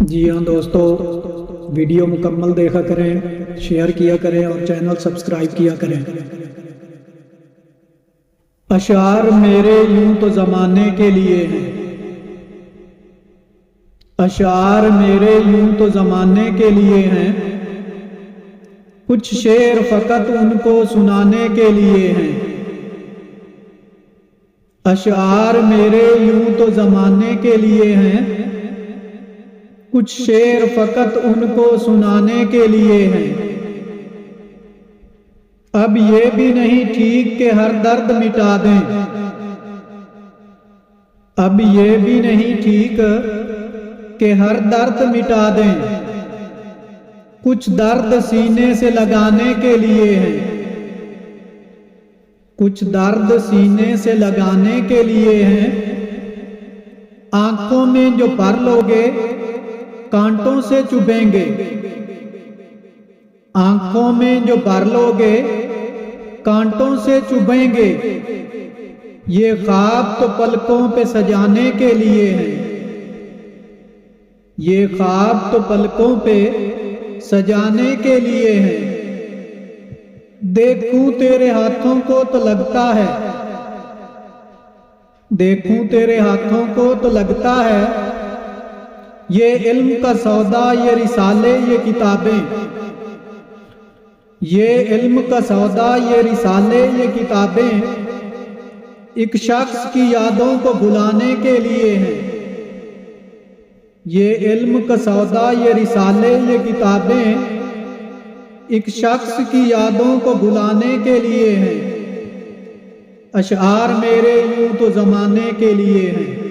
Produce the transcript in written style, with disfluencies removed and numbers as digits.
जी हाँ दोस्तों, वीडियो मुकम्मल देखा करें, शेयर किया करें और चैनल सब्सक्राइब किया करें। अशार मेरे यूं तो ज़माने के लिए हैं, अशार मेरे यूं तो ज़माने के लिए हैं, कुछ शेर फ़कत उनको सुनाने के लिए हैं। अशार मेरे यूं तो ज़माने के लिए हैं, कुछ शेर फ़कत उनको सुनाने के लिए हैं। अब ये भी नहीं ठीक कि हर दर्द मिटा दें, अब ये भी नहीं ठीक कि हर दर्द मिटा दें, कुछ दर्द सीने से लगाने के लिए है, कुछ दर्द सीने से लगाने के लिए है। आंखों में जो भर लोगे कांटों से चुभेंगे, आंखों में जो भर लोगे कांटों से चुभेंगे। ये ख्वाब तो पलकों पे सजाने के लिए है, ये ख्वाब तो पलकों पे सजाने के लिए है। देखूं तेरे हाथों को तो लगता है, देखूं तेरे हाथों को तो लगता है, ये इल्म का सौदा, ये रिसाले, ये किताबें, ये इल्म का सौदा, ये रिसाले, ये किताबें एक शख्स की यादों को भुलाने के लिए हैं। ये इल्म का सौदा, ये रिसाले, ये किताबें एक शख्स की यादों को भुलाने के लिए हैं। अशार मेरे यूं तो ज़माने के लिए हैं।